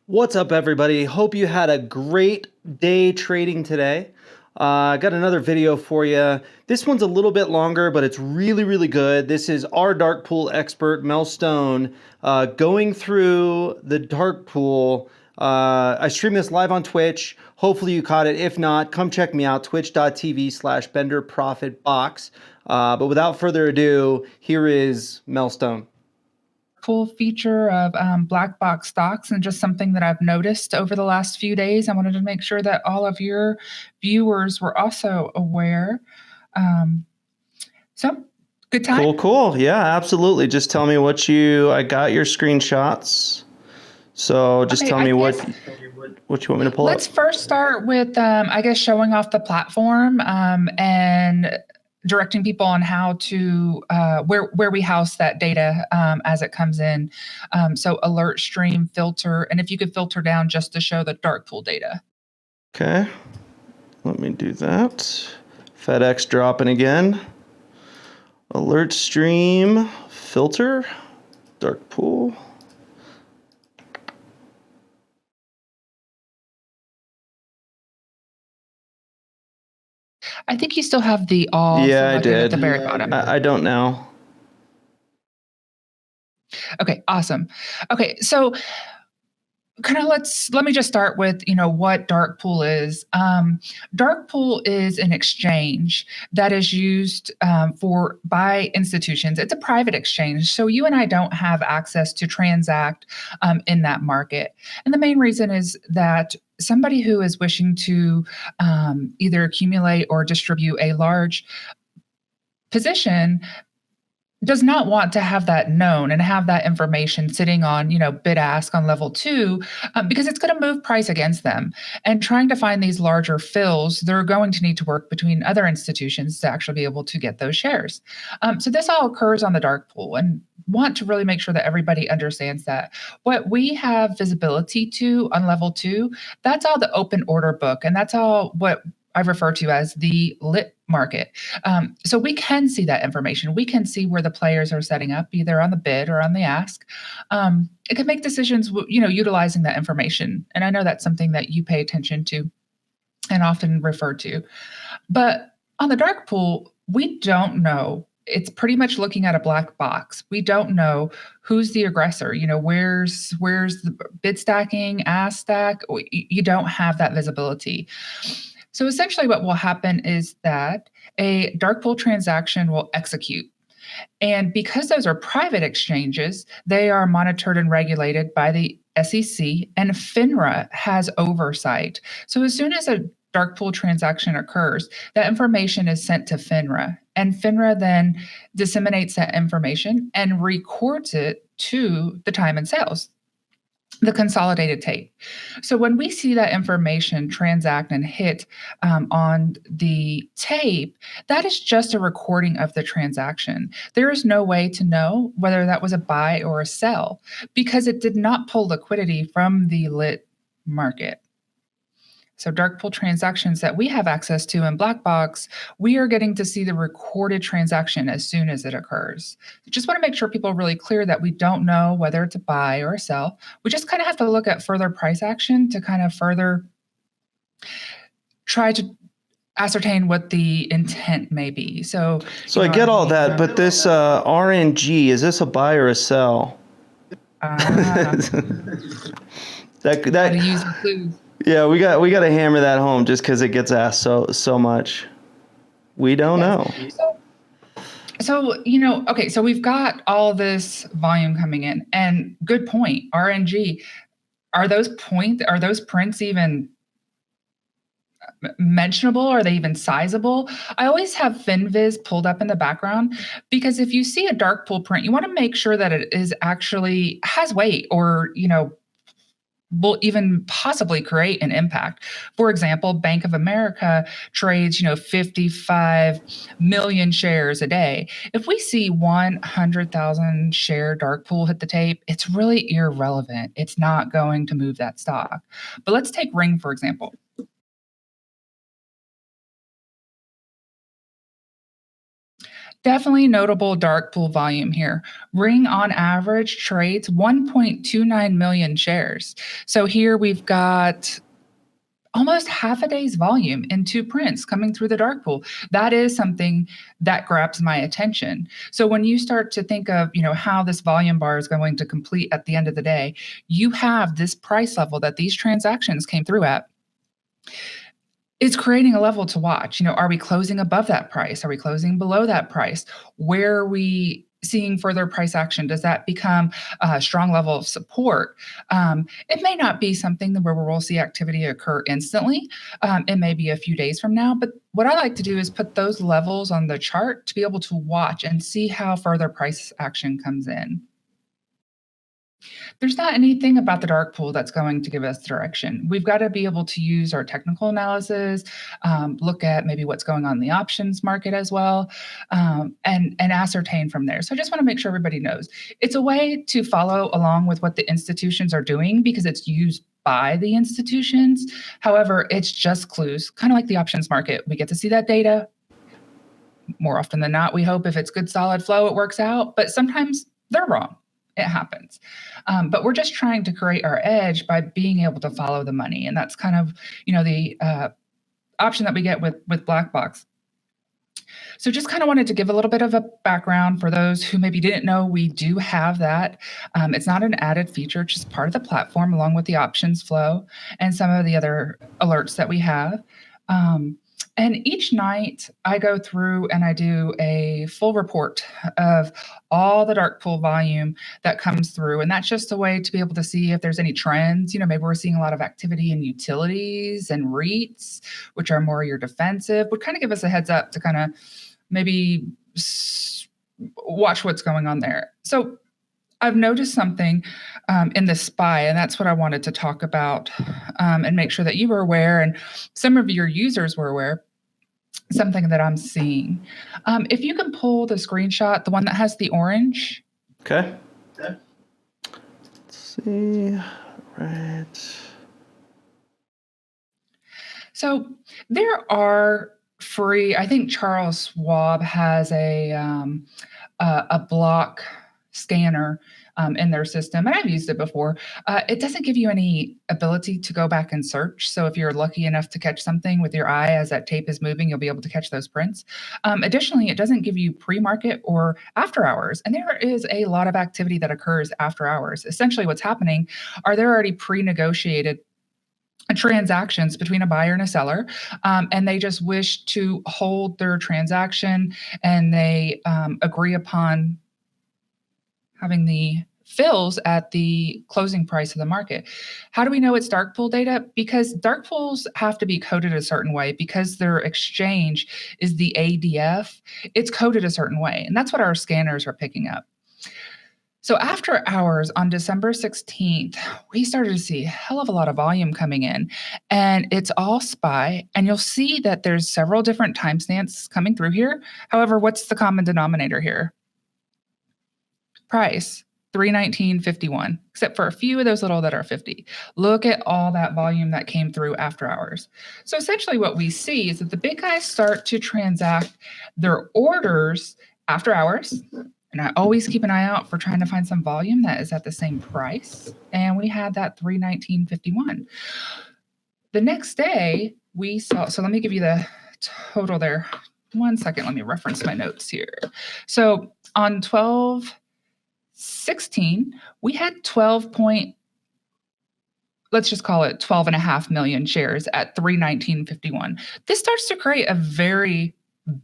What's up, everybody? Hope you had a great day trading today. I got another video for you. This one's a little bit longer, but it's really good. This is our dark pool expert, MelStone, going through the dark pool. I stream this live on Twitch. Hopefully you caught it. If not, come check me out, twitch.tv/BenderProfitBox. But without further ado, here is MelStone. Cool feature of BlackBox Stocks, and just something that I've noticed over the last few days. I wanted to make sure that all of your viewers were also aware. So, good time? Cool. Yeah, absolutely. Just tell me what I got your screenshots. So just tell me what you want me to pull up. Let's first start with, I guess, showing off the platform and directing people on how to where we house that data as it comes in. So alert, stream, filter, and if you could filter down just to show the dark pool data. Okay, let me do that. FedEx dropping again. Alert, stream, filter, dark pool. I think you still have the all selected at the very bottom. I don't know. Okay, awesome. Okay, so kind of let me just start with what dark pool is. Dark pool is an exchange that is used by institutions. It's a private exchange, so you and I don't have access to transact in that market. And the main reason is that somebody who is wishing to either accumulate or distribute a large position does not want to have that known and have that information sitting on, bid ask on level 2, because it's going to move price against them. And trying to find these larger fills, they're going to need to work between other institutions to actually be able to get those shares. So this all occurs on the dark pool, and want to really make sure that everybody understands that. What we have visibility to on level 2, that's all the open order book, and that's all what I refer to as the lit market. So we can see that information. We can see where the players are setting up, either on the bid or on the ask. It can make decisions, utilizing that information. And I know that's something that you pay attention to and often refer to. But on the dark pool, we don't know. It's pretty much looking at a black box. We don't know who's the aggressor. Where's the bid stacking, ask stack? You don't have that visibility. So essentially what will happen is that a dark pool transaction will execute. And because those are private exchanges, they are monitored and regulated by the SEC, and FINRA has oversight. So as soon as a dark pool transaction occurs, that information is sent to FINRA, and FINRA then disseminates that information and records it to the time and sales, the consolidated tape. So when we see that information transact and hit on the tape, that is just a recording of the transaction. There is no way to know whether that was a buy or a sell because it did not pull liquidity from the lit market. So dark pool transactions that we have access to in BlackBox, we are getting to see the recorded transaction as soon as it occurs. Just want to make sure people are really clear that we don't know whether it's a buy or a sell. We just kind of have to look at further price action to kind of further try to ascertain what the intent may be. So I get all that, but this RNG, is this a buy or a sell? That use clues. Yeah, we got to hammer that home just because it gets asked so much. We don't know. So okay, so we've got all this volume coming in, and good point. RNG, are those prints even mentionable? Are they even sizable? I always have FinViz pulled up in the background because if you see a dark pool print, you want to make sure that it is actually has weight or will even possibly create an impact. For example, Bank of America trades, 55 million shares a day. If we see 100,000 share dark pool hit the tape, it's really irrelevant. It's not going to move that stock. But let's take Ring, for example. Definitely notable dark pool volume here. Ring on average trades 1.29 million shares. So here we've got almost half a day's volume in 2 prints coming through the dark pool. That is something that grabs my attention. So when you start to think of, how this volume bar is going to complete at the end of the day, you have this price level that these transactions came through at. It's creating a level to watch. Are we closing above that price? Are we closing below that price? Where are we seeing further price action? Does that become a strong level of support? It may not be something where we'll see activity occur instantly. It may be a few days from now. But what I like to do is put those levels on the chart to be able to watch and see how further price action comes in. There's not anything about the dark pool that's going to give us direction. We've got to be able to use our technical analysis, look at maybe what's going on in the options market as well, and ascertain from there. So I just want to make sure everybody knows. It's a way to follow along with what the institutions are doing because it's used by the institutions. However, it's just clues, kind of like the options market. We get to see that data. More often than not, we hope if it's good, solid flow, it works out. But sometimes they're wrong. It happens. But we're just trying to create our edge by being able to follow the money. And that's kind of, the option that we get with BlackBox. So just kind of wanted to give a little bit of a background for those who maybe didn't know we do have that. It's not an added feature, it's just part of the platform along with the options flow and some of the other alerts that we have. And each night I go through and I do a full report of all the dark pool volume that comes through. And that's just a way to be able to see if there's any trends. Maybe we're seeing a lot of activity in utilities and REITs, which are more your defensive, would kind of give us a heads up to kind of maybe watch what's going on there. So I've noticed something in the SPY, and that's what I wanted to talk about and make sure that you were aware and some of your users were aware. Something that I'm seeing. If you can pull the screenshot, the one that has the orange. Okay. Let's see. Right. So there are free. I think Charles Schwab has a block scanner in their system, and I've used it before. It doesn't give you any ability to go back and search. So if you're lucky enough to catch something with your eye as that tape is moving, you'll be able to catch those prints. Additionally, it doesn't give you pre-market or after hours. And there is a lot of activity that occurs after hours. Essentially what's happening are there already pre-negotiated transactions between a buyer and a seller, and they just wish to hold their transaction and they agree upon having the fills at the closing price of the market. How do we know it's dark pool data? Because dark pools have to be coded a certain way because their exchange is the ADF. It's coded a certain way, and that's what our scanners are picking up. So after hours on December 16th, we started to see a hell of a lot of volume coming in, and it's all SPY, and you'll see that there's several different timestamps coming through here. However, what's the common denominator here? Price, 319.51, except for a few of those little that are 50. Look at all that volume that came through after hours. So essentially what we see is that the big guys start to transact their orders after hours. And I always keep an eye out for trying to find some volume that is at the same price. And we had that 319.51. The next day we saw, so let me give you the total there. 1 second, let me reference my notes here. So on 12/16, we had let's just call it 12.5 million shares at 319.51. This starts to create a very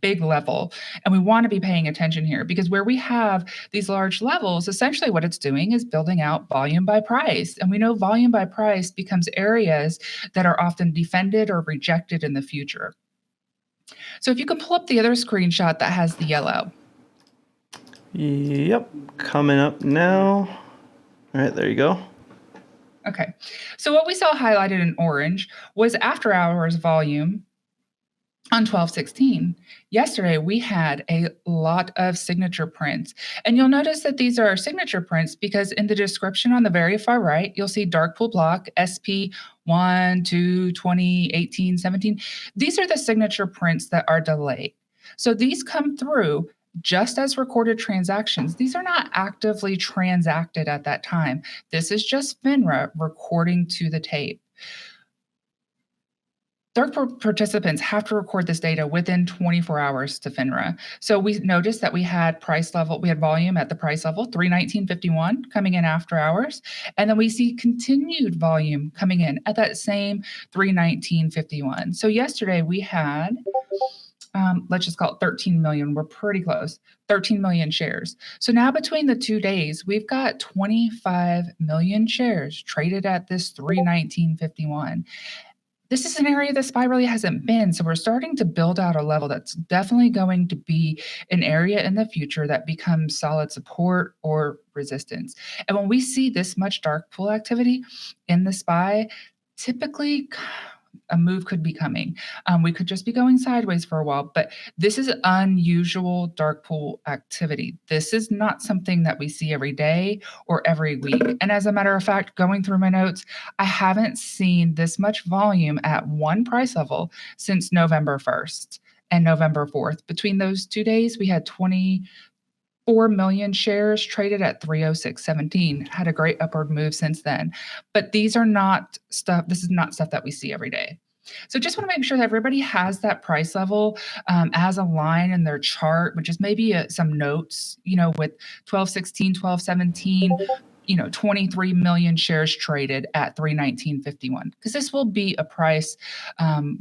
big level, and we want to be paying attention here because where we have these large levels, essentially what it's doing is building out volume by price. And we know volume by price becomes areas that are often defended or rejected in the future. So if you can pull up the other screenshot that has the yellow. Yep, coming up now. All right, there you go. Okay, so what we saw highlighted in orange was after hours volume on 12/16. Yesterday, we had a lot of signature prints. And you'll notice that these are signature prints because in the description on the very far right, you'll see dark pool block, SP 1, 2, 20, 18, 17. These are the signature prints that are delayed. So these come through just as recorded transactions. These are not actively transacted at that time. This is just FINRA recording to the tape. Darkpool participants have to record this data within 24 hours to FINRA. So we noticed that we had volume at the price level, 319.51 coming in after hours. And then we see continued volume coming in at that same 319.51. So yesterday we had, let's just call it 13 million. We're pretty close, 13 million shares. So now between the 2 days, we've got 25 million shares traded at this 319.51. This is an area the SPY really hasn't been. So we're starting to build out a level that's definitely going to be an area in the future that becomes solid support or resistance. And when we see this much dark pool activity in the SPY, typically a move could be coming. We could just be going sideways for a while, but this is unusual dark pool activity. This is not something that we see every day or every week. And as a matter of fact, going through my notes, I haven't seen this much volume at one price level since November 1st and November 4th. Between those 2 days, we had 24 million shares traded at 306.17. Had a great upward move since then. But this is not stuff that we see every day. So just want to make sure that everybody has that price level as a line in their chart, which is maybe some notes, with 12.16, 12.17, 23 million shares traded at 319.51, because this will be a price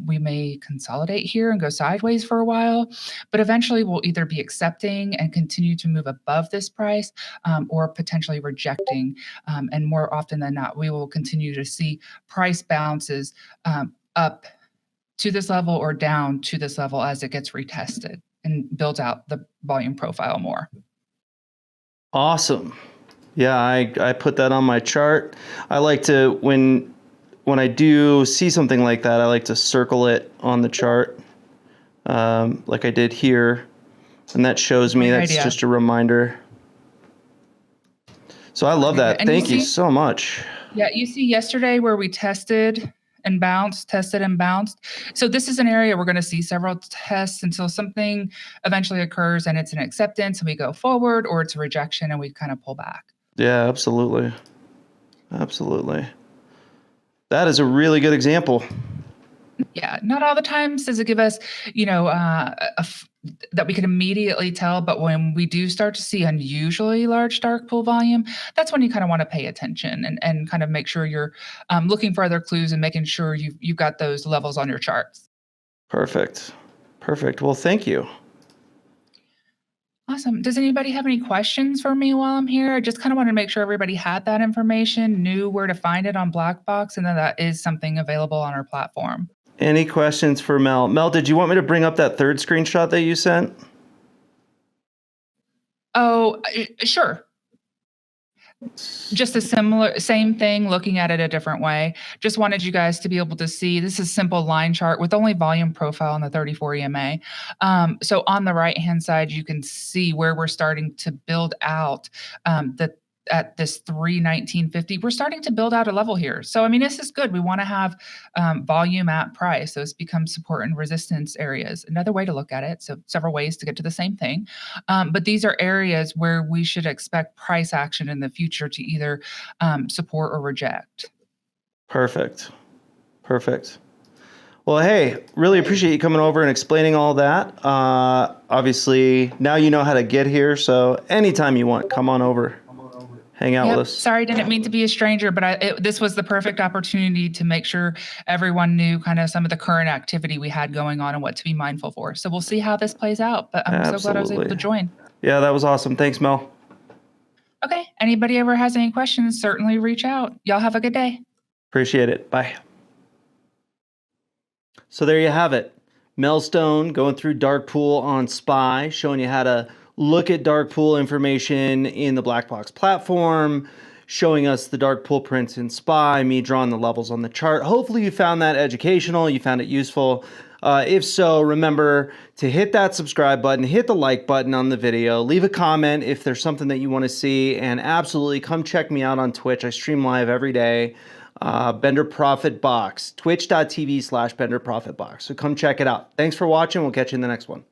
we may consolidate here and go sideways for a while, but eventually we'll either be accepting and continue to move above this price or potentially rejecting. And more often than not, we will continue to see price bounces up to this level or down to this level as it gets retested and builds out the volume profile more. Awesome. Yeah, I put that on my chart. I like to, when I do see something like that, I like to circle it on the chart, like I did here. And that shows me, that's just a reminder. So I love that. Thank you so much. Yeah, you see yesterday where we tested and bounced. So this is an area we're going to see several tests until something eventually occurs and it's an acceptance and we go forward, or it's a rejection and we kind of pull back. Yeah, absolutely. Absolutely. That is a really good example. Yeah, not all the times does it give us, that we can immediately tell, but when we do start to see unusually large dark pool volume, that's when you kind of want to pay attention and kind of make sure you're looking for other clues and making sure you've got those levels on your charts. Perfect. Well, thank you. Awesome. Does anybody have any questions for me while I'm here? I just kind of wanted to make sure everybody had that information, knew where to find it on BlackBox, and that is something available on our platform. Any questions for Mel? Mel, did you want me to bring up that third screenshot that you sent? Oh, sure. Just same thing, looking at it a different way. Just wanted you guys to be able to see, this is a simple line chart with only volume profile on the 34 EMA. So on the right-hand side, you can see where we're starting to build out at this 319.50, we're starting to build out a level here. So, I mean, this is good. We want to have volume at price. Those become support and resistance areas. Another way to look at it. So several ways to get to the same thing. But these are areas where we should expect price action in the future to either support or reject. Perfect. Well, hey, really appreciate you coming over and explaining all that. Obviously, now you know how to get here. So anytime you want, come on over. Hang out with us. Sorry, didn't mean to be a stranger, but this was the perfect opportunity to make sure everyone knew kind of some of the current activity we had going on and what to be mindful for. So we'll see how this plays out, but I'm so glad I was able to join. Yeah, that was awesome. Thanks, Mel. Okay. Anybody ever has any questions, certainly reach out. Y'all have a good day. Appreciate it. Bye. So there you have it. MelStone going through Darkpool on SPY, showing you how to look at dark pool information in the BlackBox platform, showing us the dark pool prints in SPY, me drawing the levels on the chart. Hopefully you found that educational, you found it useful. If so, remember to hit that subscribe button, hit the like button on the video, leave a comment if there's something that you want to see, and absolutely come check me out on Twitch. I stream live every day. BenderProfitBox, twitch.tv/BenderProfitBox. So come check it out. Thanks for watching. We'll catch you in the next one.